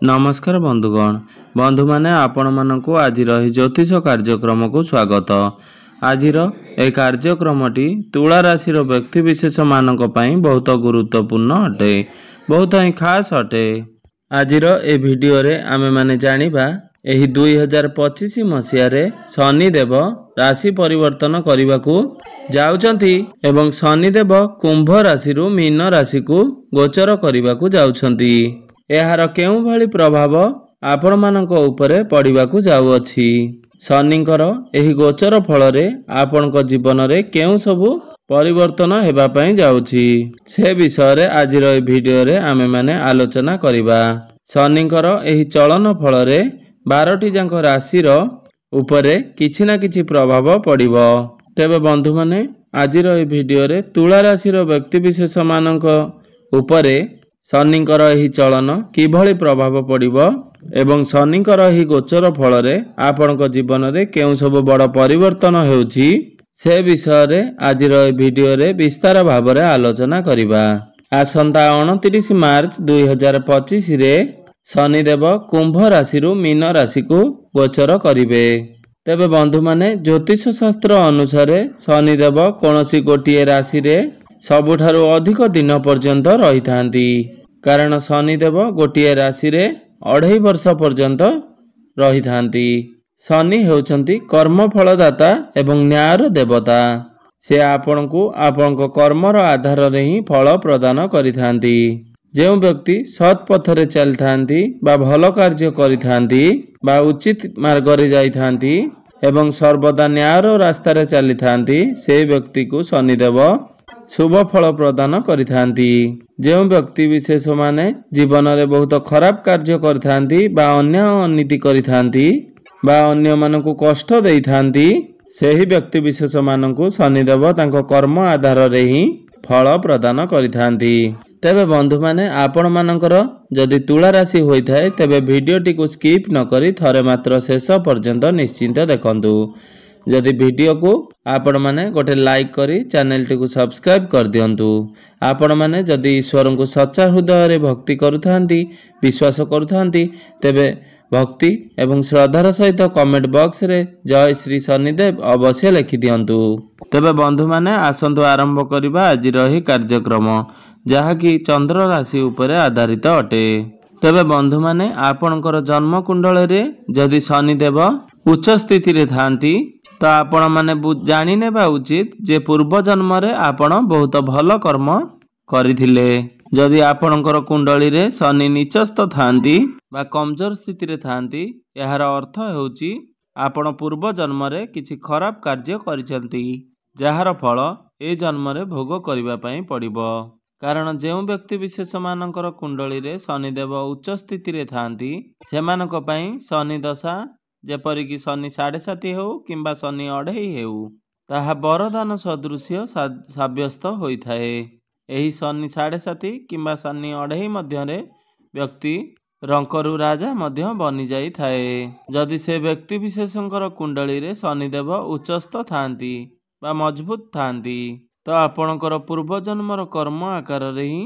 नमस्कार बंधुगण बंधु माने आपण मानकु आजिर एही ज्योतिष कार्यक्रम को स्वागत। आजिर ए कार्यक्रमटी तुला राशि व्यक्ति विशेष मानक पई बहुत गुरुत्वपूर्ण अटे, बहुत ही खास अटे। आजिर ए वीडियो रे आमे माने जानिबा एही 2025 मसिया रे शनि देव राशि परिवर्तन करिबाकू जाउचंती एवं शनि देव कुंभ राशि रु मीन राशि को गोचर करिबाकू जाउचंती। एहार केउं भली प्रभाव आपण मानक उपरे पड़िबाकू जाउअछि। शनिंकर एही गोचर फल रे आपनक जीवन रे केउं सबु परिवर्तन हेबा पई जाउछि से विषय रे आजिर ए वीडियो रे आमे माने आलोचना करिबा। शनिंकर एही चलन फल रे 12टी जांक राशि रो उपरे किछि ना किछि प्रभाव पड़िबो। तेबे बंधु माने आजिर ए वीडियो रे तुला राशि रो व्यक्ति विशेष मानक उपरे शनिंकर एही चलन किभली प्रभाव पड़िबो एवं शनिंकर एही गोचर फल रे आपनक जीवन रे केउं सब बड़ परिवर्तन हेउछि से विषय रे आजिर ए वीडियो रे विस्तार भाव रे आलोचना करिबा। आसंता 29 मार्च 2025 रे शनिदेव कुंभ राशि रु मीन राशि को गोचर करिवे। तेबे बंधु माने ज्योतिष शास्त्र अनुसार शनिदेव कोनोसी गोटिए राशि रे सबुठारु अधिक दिन पर्यंत रही थांती, कारण शनिदेव गोटिए राशि रे 2.5 वर्ष पर्यंत रही थांती। शनि हेउचंती कर्म फलदाता एवं न्यायर देवता। से आपनकु आपनक कर्मर आधार रे ही फल प्रदान करिथांती। जेउ व्यक्ति सत् पथरे चली थांती बा भल कार्य करिथांती बा उचित मार्ग रे जाई थांती एवं सर्वदा न्यायर रास्ता रे चली थांती से व्यक्ति को शनिदेव शुभ फल प्रदान करिथांती। जो व्यक्ति विशेष माने जीवन रे बहुत खराब कार्य करिथांती बा अन्याय अनीति करिथांती बा अन्य मानकु कष्ट देइथांती सेही व्यक्ति विशेष मानकु शनिदेव तांको कर्म आधार रे ही फल प्रदान करिथांती। तेबे बंधु माने आपण मानकर जदि तुला राशि होई थाए तेबे वीडियोटी को स्किप न करी थरे मात्र शेष पर्यंत निश्चिंत देखंतु। जदि वीडियो को आपण माने गोटे लाइक करी चैनल टी को सब्सक्राइब कर दियंतु। आपण माने जदि ईश्वर को सच्चा हृदय रे भक्ति करुथांती विश्वास करुथांती तेबे भक्ति एवं श्रद्धार सहित कमेंट बॉक्स रे जय श्री शनिदेव अवश्य लिखि दियंतु। तेबे बंधु माने आसंतु आरंभ करिबा आज रही कार्यक्रम जहाँकि चंद्र राशि उपरे आधारित अटे। तेबे बंधु माने आपनकर जन्म कुंडल रे जदि शनिदेव उच्च स्थिति रे थांती तो आपण माने जानि नेबा उचित जे पूर्व जन्म रे आपण बहुत भल कर्म करिथिले। जदि आपनकर कुंडली रे शनि नीचस्थ थांती बा कमजोर स्थिति रे थांती एहार अर्थ हेउची आपण पूर्व जन्म रे किछि खराब कार्य करिसंती जहार फल ए जन्म रे भोग करिबा पई पड़िबो। कारण जेउ व्यक्ति विशेष मानकर कुंडली रे शनिदेव उच्च स्थिति रे थांती सेमानक पई शनि दशा जेपरिकी शनि 7.5 हो किंबा शनि 2.5 हेउ ताहा वरदान सदृश्य साब्यस्त होइथाए। एही शनि 7.5 किंबा शनि 2.5 मध्यरे व्यक्ति रंकरु राजा मध्य बनी जाई थाए। जदि से व्यक्ति विशेषंकर कुंडली रे शनिदेव उच्चस्थ थांती बा मजबूत थांती तो आपणकर पूर्व जन्मर कर्म आकार रे ही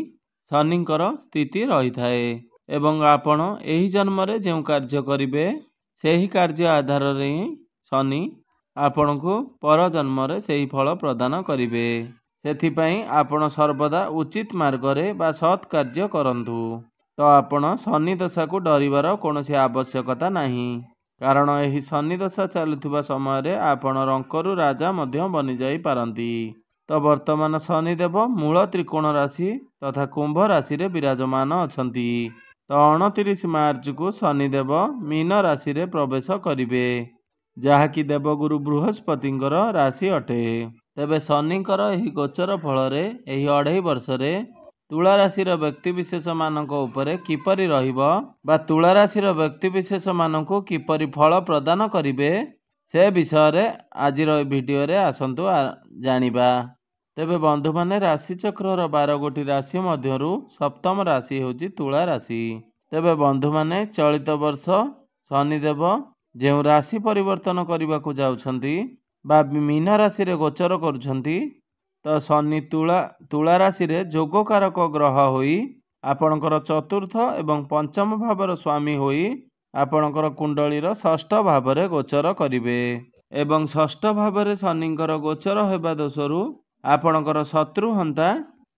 शनिंकर स्थिति रही थाए एवं आपण एही जन्म रे जेउ कार्य करिवे सेही कार्य आधार रे ही शनि आपणको पर जन्म रे सेही फल प्रदान करिवे। सेथि पई आपण सर्वदा उचित मार्ग रे बा सत् कार्य करंतु तो आपण शनि दशा को डरिवार कोनोसी आवश्यकता नाही। कारण एही शनि दशा चलुथिबा समय रे आपण रंकरु राजा मध्य बनि जाई पारंती। तो वर्तमान शनिदेव मूल त्रिकोण राशि तथा कुंभ राशि रे विराजमान अछंती। तो 29 मार्च को शनिदेव मीन राशि रे प्रवेश करिवे जहाँकि देवगुरु बृहस्पतिंकर राशि अटे। तेबे शनिंकर एही गोचर फल रे एही 2.5 वर्ष रे तुला राशि रो व्यक्ति विशेष मानक उपरे किपरि रहिबो बा तुला राशि रो व्यक्ति विशेष मानक किपरि फल प्रदान करिवे से विषय रे आजिर वीडियो रे आसंतु जानिबा। तेबे बंधु माने राशि चक्र 12 गोटी राशि मध्यरु सप्तम राशि होची तुला राशि। तेबे बंधु माने चलित वर्ष शनिदेव जेउ राशि परिवर्तन करिबाकू जाउछंती बा मीन राशि रे गोचर करुछंती तो शनि तुला राशि रे जोगकारक ग्रह होई ଆପଣଙ୍କର ଚତୁର୍ଥ ଏବଂ ପଞ୍ଚମ ଭାବର ସ୍ୱାମୀ ହୋଇ ଆପଣଙ୍କର କୁଣ୍ଡଳୀର ଷଷ୍ଠ ଭାବରେ ଗୋଚର କରିବେ ଏବଂ ଷଷ୍ଠ ଭାବରେ ଶନିଙ୍କର ଗୋଚର ହେବା ଦୋଷରୁ ଆପଣଙ୍କର ଶତ୍ରୁହନ୍ତା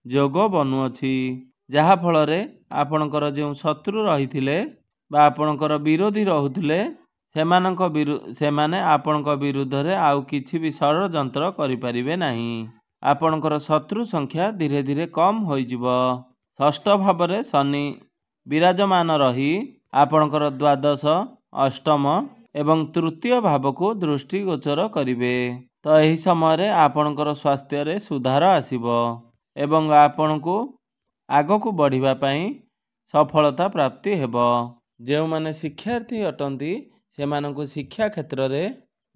ଯୋଗ ବନୁଅଛି, ଯାହାଫଳରେ ଆପଣଙ୍କର ଯେଉଁ ଶତ୍ରୁ ରହିଥିଲେ ବା ଆପଣଙ୍କର ବିରୋଧୀ ରହୁଥିଲେ ସେମାନେ ଆପଣଙ୍କ ବିରୁଦ୍ଧରେ ଆଉ କିଛି ବି ଷଡ଼ଯନ୍ତ୍ର କରିପାରିବେ ନାହିଁ। ଆପଣଙ୍କର ଶତ୍ରୁ ସଂଖ୍ୟା ଧୀରେ ଧୀରେ କମ୍ ହୋଇଯିବ। ଷଷ୍ଠ ଭାବରେ ଶନି ବିରାଜମାନ ରହି ଆପଣଙ୍କର ଦ୍ୱାଦଶ, ଅଷ୍ଟମ ଏବଂ ତୃତୀୟ ଭାବକୁ ଦୃଷ୍ଟିଗୋଚର କରିବେ। ତ ଏହି ସମୟରେ ଆପଣଙ୍କର ସ୍ୱାସ୍ଥ୍ୟରେ ସୁଧାର ଆସିବ ଏବଂ ଆପଣଙ୍କୁ ଆଗକୁ ବଢ଼ିବା ପାଇଁ ସଫଳତା ପ୍ରାପ୍ତି ହେବ। ଯେଉଁମାନେ ଶିକ୍ଷାର୍ଥୀ ଅଟନ୍ତି ସେମାନଙ୍କୁ ଶିକ୍ଷା କ୍ଷେତ୍ରରେ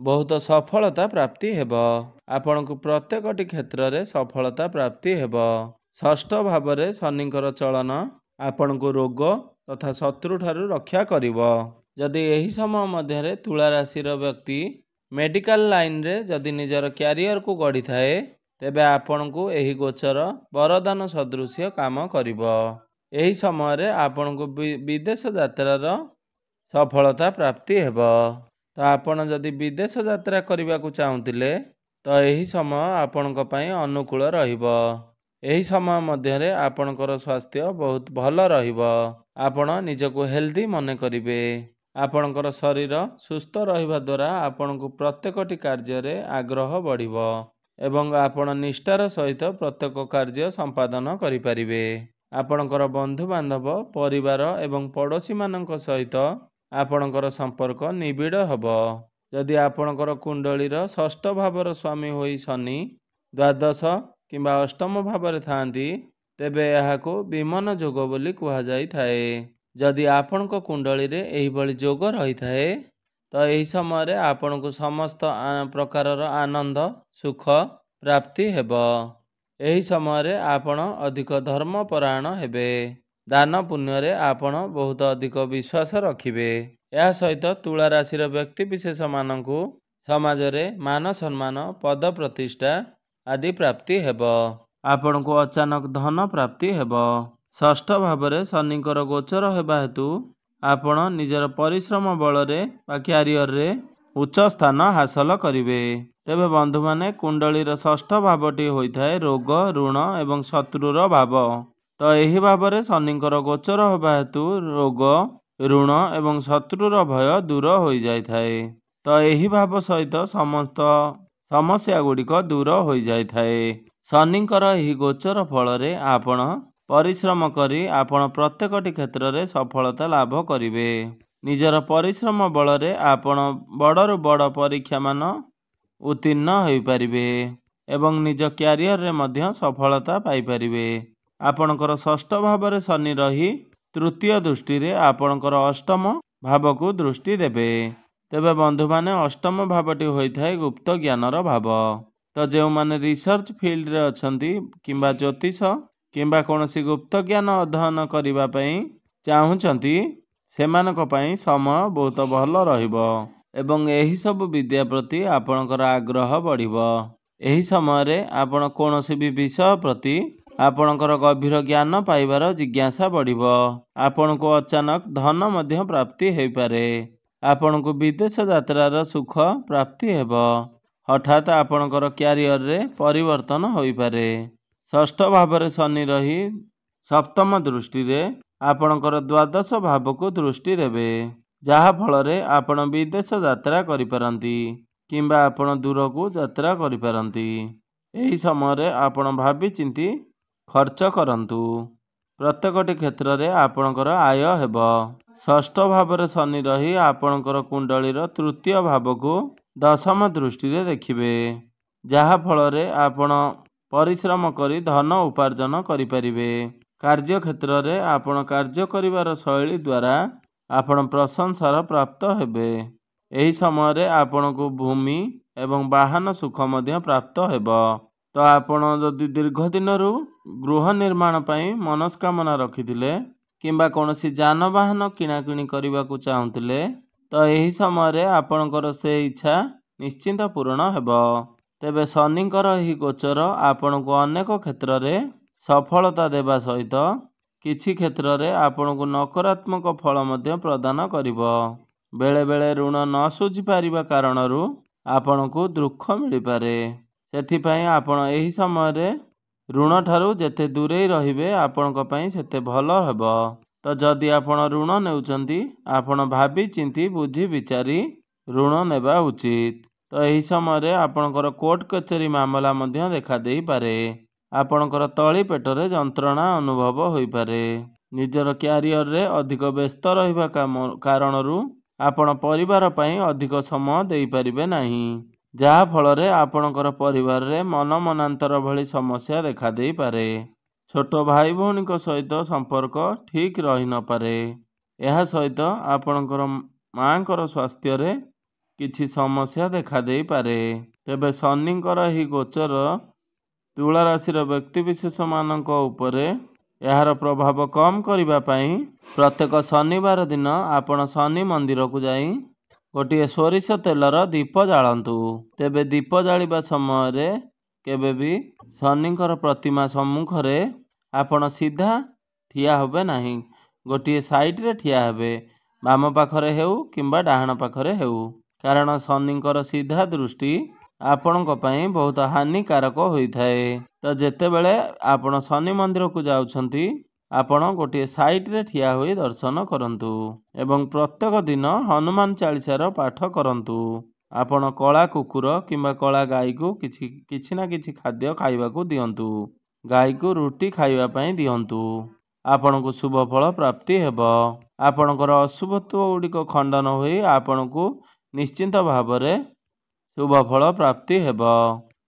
ବହୁତ ସଫଳତା ପ୍ରାପ୍ତି ହେବ। ଆପଣଙ୍କୁ ପ୍ରତ୍ୟେକଟି କ୍ଷେତ୍ରରେ ସଫଳତା ପ୍ରାପ୍ତି ହେବ। ଷଷ୍ଠ ଭାବରେ ଶନିଙ୍କର ଚଳନ ଆପଣଙ୍କୁ ରୋଗ ତଥା ଶତ୍ରୁଠାରୁ ରକ୍ଷା କରିବ। ଯଦି ଏହି ସମୟ ମଧ୍ୟରେ ତୁଳା ରାଶିର ବ୍ୟକ୍ତି ମେଡ଼ିକାଲ ଲାଇନରେ ଯଦି ନିଜର କ୍ୟାରିୟରକୁ ଗଢ଼ିଥାଏ ତେବେ ଆପଣଙ୍କୁ ଏହି ଗୋଚର ବରଦାନ ସଦୃଶ୍ୟ କାମ କରିବ। ଏହି ସମୟରେ ଆପଣଙ୍କୁ ବିଦେଶ ଯାତ୍ରାର ସଫଳତା ପ୍ରାପ୍ତି ହେବ। ତ ଆପଣ ଯଦି ବିଦେଶ ଯାତ୍ରା କରିବାକୁ ଚାହୁଁଥିଲେ ତ ଏହି ସମୟ ଆପଣଙ୍କ ପାଇଁ ଅନୁକୂଳ ରହିବ। ଏହି ସମୟ ମଧ୍ୟରେ ଆପଣଙ୍କର ସ୍ୱାସ୍ଥ୍ୟ ବହୁତ ଭଲ ରହିବ। ଆପଣ ନିଜକୁ ହେଲ୍ଦି ମନେ କରିବେ। ଆପଣଙ୍କର ଶରୀର ସୁସ୍ଥ ରହିବା ଦ୍ୱାରା ଆପଣଙ୍କୁ ପ୍ରତ୍ୟେକଟି କାର୍ଯ୍ୟରେ ଆଗ୍ରହ ବଢ଼ିବ ଏବଂ ଆପଣ ନିଷ୍ଠାର ସହିତ ପ୍ରତ୍ୟେକ କାର୍ଯ୍ୟ ସମ୍ପାଦନ କରିପାରିବେ। ଆପଣଙ୍କର ବନ୍ଧୁବାନ୍ଧବ, ପରିବାର ଏବଂ ପଡ଼ୋଶୀମାନଙ୍କ ସହିତ ଆପଣଙ୍କର ସମ୍ପର୍କ ନିବିଡ଼ ହେବ। ଯଦି ଆପଣଙ୍କର କୁଣ୍ଡଳୀର ଷଷ୍ଠ ଭାବର ସ୍ୱାମୀ ହୋଇ ଶନି ଦ୍ୱାଦଶ କିମ୍ବା ଅଷ୍ଟମ ଭାବରେ ଥାଆନ୍ତି ତେବେ ଏହାକୁ ବିମନ ଯୋଗ ବୋଲି କୁହାଯାଇଥାଏ। ଯଦି ଆପଣଙ୍କ କୁଣ୍ଡଳୀରେ ଏହିଭଳି ଯୋଗ ରହିଥାଏ ତ ଏହି ସମୟରେ ଆପଣଙ୍କୁ ସମସ୍ତ ପ୍ରକାରର ଆନନ୍ଦ ସୁଖ ପ୍ରାପ୍ତି ହେବ। ଏହି ସମୟରେ ଆପଣ ଅଧିକ ଧର୍ମପରାୟଣ ହେବେ। ଦାନ ପୁଣ୍ୟରେ ଆପଣ ବହୁତ ଅଧିକ ବିଶ୍ୱାସ ରଖିବେ। ଏହା ସହିତ ତୁଳା ରାଶିର ବ୍ୟକ୍ତିବିଶେଷମାନଙ୍କୁ ସମାଜରେ ମାନ ସମ୍ମାନ, ପଦ ପ୍ରତିଷ୍ଠା ଆଦି ପ୍ରାପ୍ତି ହେବ। ଆପଣଙ୍କୁ ଅଚାନକ ଧନ ପ୍ରାପ୍ତି ହେବ। ଷଷ୍ଠ ଭାବରେ ଶନିଙ୍କର ଗୋଚର ହେବା ହେତୁ ଆପଣ ନିଜର ପରିଶ୍ରମ ବଳରେ ବା କ୍ୟାରିୟରରେ ଉଚ୍ଚ ସ୍ଥାନ ହାସଲ କରିବେ। ତେବେ ବନ୍ଧୁମାନେ, କୁଣ୍ଡଳୀର ଷଷ୍ଠ ଭାବଟି ହୋଇଥାଏ ରୋଗ, ଋଣ ଏବଂ ଶତ୍ରୁର ଭାବ। ତ ଏହି ଭାବରେ ଶନିଙ୍କର ଗୋଚର ହେବା ହେତୁ ରୋଗ, ଋଣ ଏବଂ ଶତ୍ରୁର ଭୟ ଦୂର ହୋଇଯାଇଥାଏ। ତ ଏହି ଭାବ ସହିତ ସମସ୍ତ ସମସ୍ୟା ଗୁଡ଼ିକ ଦୂର ହୋଇଯାଇଥାଏ। ଶନିଙ୍କର ଏହି ଗୋଚର ଫଳରେ ଆପଣ ପରିଶ୍ରମ କରି ଆପଣ ପ୍ରତ୍ୟେକଟି କ୍ଷେତ୍ରରେ ସଫଳତା ଲାଭ କରିବେ। ନିଜର ପରିଶ୍ରମ ବଳରେ ଆପଣ ବଡ଼ରୁ ବଡ଼ ପରୀକ୍ଷାମାନ ଉତ୍ତୀର୍ଣ୍ଣ ହୋଇପାରିବେ ଏବଂ ନିଜ କ୍ୟାରିୟରରେ ମଧ୍ୟ ସଫଳତା ପାଇପାରିବେ। ଆପଣଙ୍କର ଷଷ୍ଠ ଭାବରେ ଶନି ରହି ତୃତୀୟ ଦୃଷ୍ଟିରେ ଆପଣଙ୍କର ଅଷ୍ଟମ ଭାବକୁ ଦୃଷ୍ଟି ଦେବେ। ତେବେ ବନ୍ଧୁମାନେ, ଅଷ୍ଟମ ଭାବଟି ହୋଇଥାଏ ଗୁପ୍ତ ଜ୍ଞାନର ଭାବ। ତ ଯେଉଁମାନେ ରିସର୍ଚ୍ଚ ଫିଲ୍ଡରେ ଅଛନ୍ତି କିମ୍ବା ଜ୍ୟୋତିଷ କିମ୍ବା କୌଣସି ଗୁପ୍ତ ଜ୍ଞାନ ଅଧ୍ୟୟନ କରିବା ପାଇଁ ଚାହୁଁଛନ୍ତି ସେମାନଙ୍କ ପାଇଁ ସମୟ ବହୁତ ଭଲ ରହିବ ଏବଂ ଏହିସବୁ ବିଦ୍ୟା ପ୍ରତି ଆପଣଙ୍କର ଆଗ୍ରହ ବଢ଼ିବ। ଏହି ସମୟରେ ଆପଣ କୌଣସି ବି ବିଷୟ ପ୍ରତି ଆପଣଙ୍କର ଗଭୀର ଜ୍ଞାନ ପାଇବାର ଜିଜ୍ଞାସା ବଢ଼ିବ। ଆପଣଙ୍କୁ ଅଚାନକ ଧନ ମଧ୍ୟ ପ୍ରାପ୍ତି ହୋଇପାରେ। ଆପଣଙ୍କୁ ବିଦେଶ ଯାତ୍ରାର ସୁଖ ପ୍ରାପ୍ତି ହେବ। ହଠାତ୍ ଆପଣଙ୍କର କ୍ୟାରିୟରରେ ପରିବର୍ତ୍ତନ ହୋଇପାରେ। ଷଷ୍ଠ ଭାବରେ ଶନି ରହି ସପ୍ତମ ଦୃଷ୍ଟିରେ ଆପଣଙ୍କର ଦ୍ୱାଦଶ ଭାବକୁ ଦୃଷ୍ଟି ଦେବେ, ଯାହାଫଳରେ ଆପଣ ବିଦେଶ ଯାତ୍ରା କରିପାରନ୍ତି କିମ୍ବା ଆପଣ ଦୂରକୁ ଯାତ୍ରା କରିପାରନ୍ତି। ଏହି ସମୟରେ ଆପଣ ଭାବିଚିନ୍ତି ଖର୍ଚ୍ଚ କରନ୍ତୁ। ପ୍ରତ୍ୟେକଟି କ୍ଷେତ୍ରରେ ଆପଣଙ୍କର ଆୟ ହେବ। ଷଷ୍ଠ ଭାବରେ ଶନି ରହି ଆପଣଙ୍କର କୁଣ୍ଡଳୀର ତୃତୀୟ ଭାବକୁ ଦଶମ ଦୃଷ୍ଟିରେ ଦେଖିବେ, ଯାହାଫଳରେ ଆପଣ ପରିଶ୍ରମ କରି ଧନ ଉପାର୍ଜନ କରିପାରିବେ। କାର୍ଯ୍ୟକ୍ଷେତ୍ରରେ ଆପଣ କାର୍ଯ୍ୟ କରିବାର ଶୈଳୀ ଦ୍ୱାରା ଆପଣ ପ୍ରଶଂସାର ପ୍ରାପ୍ତ ହେବେ। ଏହି ସମୟରେ ଆପଣଙ୍କୁ ଭୂମି ଏବଂ ବାହନ ସୁଖ ମଧ୍ୟ ପ୍ରାପ୍ତ ହେବ। ତ ଆପଣ ଯଦି ଦୀର୍ଘ ଦିନରୁ ଗୃହ ନିର୍ମାଣ ପାଇଁ ମନସ୍କାମନା ରଖିଥିଲେ କିମ୍ବା କୌଣସି ଯାନବାହନ କିଣାକିଣି କରିବାକୁ ଚାହୁଁଥିଲେ ତ ଏହି ସମୟରେ ଆପଣଙ୍କର ସେ ଇଚ୍ଛା ନିଶ୍ଚିନ୍ତ ପୂରଣ ହେବ। ତେବେ ଶନିଙ୍କର ଏହି ଗୋଚର ଆପଣଙ୍କୁ ଅନେକ କ୍ଷେତ୍ରରେ ସଫଳତା ଦେବା ସହିତ କିଛି କ୍ଷେତ୍ରରେ ଆପଣଙ୍କୁ ନକାରାତ୍ମକ ଫଳ ମଧ୍ୟ ପ୍ରଦାନ କରିବ। ବେଳେବେଳେ ଋଣ ନ ଶୁଝିପାରିବା କାରଣରୁ ଆପଣଙ୍କୁ ଦୁଃଖ ମିଳିପାରେ। ସେଥିପାଇଁ ଆପଣ ଏହି ସମୟରେ ଋଣଠାରୁ ଯେତେ ଦୂରେଇ ରହିବେ ଆପଣଙ୍କ ପାଇଁ ସେତେ ଭଲ ହେବ। ତ ଯଦି ଆପଣ ଋଣ ନେଉଛନ୍ତି ଆପଣ ଭାବି ଚିନ୍ତି ବୁଝି ବିଚାରି ଋଣ ନେବା ଉଚିତ। ତ ଏହି ସମୟରେ ଆପଣଙ୍କର କୋର୍ଟ କଚେରୀ ମାମଲା ମଧ୍ୟ ଦେଖାଦେଇପାରେ। ଆପଣଙ୍କର ତଳି ପେଟରେ ଯନ୍ତ୍ରଣା ଅନୁଭବ ହୋଇପାରେ। ନିଜର କ୍ୟାରିୟରରେ ଅଧିକ ବ୍ୟସ୍ତ ରହିବା କାରଣରୁ ଆପଣ ପରିବାର ପାଇଁ ଅଧିକ ସମୟ ଦେଇପାରିବେ ନାହିଁ, ଯାହାଫଳରେ ଆପଣଙ୍କର ପରିବାରରେ ମନମନାନ୍ତର ଭଳି ସମସ୍ୟା ଦେଖାଦେଇପାରେ। ଛୋଟ ଭାଇ ଭଉଣୀଙ୍କ ସହିତ ସମ୍ପର୍କ ଠିକ୍ ରହିନପାରେ। ଏହା ସହିତ ଆପଣଙ୍କର ମାଙ୍କର ସ୍ୱାସ୍ଥ୍ୟରେ କିଛି ସମସ୍ୟା ଦେଖାଦେଇପାରେ। ତେବେ ଶନିଙ୍କର ଏହି ଗୋଚର ତୁଳା ରାଶିର ବ୍ୟକ୍ତିବିଶେଷମାନଙ୍କ ଉପରେ ଏହାର ପ୍ରଭାବ କମ୍ କରିବା ପାଇଁ ପ୍ରତ୍ୟେକ ଶନିବାର ଦିନ ଆପଣ ଶନି ମନ୍ଦିରକୁ ଯାଇ ଗୋଟିଏ ସୋରିଷ ତେଲର ଦୀପ ଜାଳନ୍ତୁ। ତେବେ ଦୀପ ଜାଳିବା ସମୟରେ କେବେ ବି ଶନିଙ୍କର ପ୍ରତିମା ସମ୍ମୁଖରେ ଆପଣ ସିଧା ଠିଆ ହେବେ ନାହିଁ, ଗୋଟିଏ ସାଇଡ଼ରେ ଠିଆ ହେବେ, ବାମ ପାଖରେ ହେଉ କିମ୍ବା ଡାହାଣ ପାଖରେ ହେଉ, କାରଣ ଶନିଙ୍କର ସିଧା ଦୃଷ୍ଟି ଆପଣଙ୍କ ପାଇଁ ବହୁତ ହାନିକାରକ ହୋଇଥାଏ। ତ ଯେତେବେଳେ ଆପଣ ଶନି ମନ୍ଦିରକୁ ଯାଉଛନ୍ତି ଆପଣ ଗୋଟିଏ ସାଇଡ଼ରେ ଠିଆ ହୋଇ ଦର୍ଶନ କରନ୍ତୁ ଏବଂ ପ୍ରତ୍ୟେକ ଦିନ ହନୁମାନ ଚାଳିଶାର ପାଠ କରନ୍ତୁ। ଆପଣ କଳା କୁକୁର କିମ୍ବା କଳା ଗାଈକୁ କିଛି ନା କିଛି ଖାଦ୍ୟ ଖାଇବାକୁ ଦିଅନ୍ତୁ। ଗାଈକୁ ରୁଟି ଖାଇବା ପାଇଁ ଦିଅନ୍ତୁ। ଆପଣଙ୍କୁ ଶୁଭ ଫଳ ପ୍ରାପ୍ତି ହେବ। ଆପଣଙ୍କର ଅଶୁଭତ୍ୱ ଗୁଡ଼ିକ ଖଣ୍ଡନ ହୋଇ ଆପଣଙ୍କୁ ନିଶ୍ଚିନ୍ତ ଭାବରେ ଶୁଭ ଫଳ ପ୍ରାପ୍ତି ହେବ।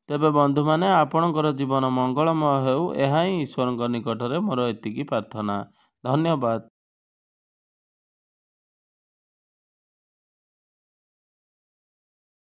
ତେବେ ବନ୍ଧୁମାନେ ଆପଣଙ୍କର ଜୀବନ ମଙ୍ଗଳମୟ ହେଉ, ଏହା ହିଁ ଈଶ୍ୱରଙ୍କ ନିକଟରେ ମୋର ଏତିକି ପ୍ରାର୍ଥନା। ଧନ୍ୟବାଦ।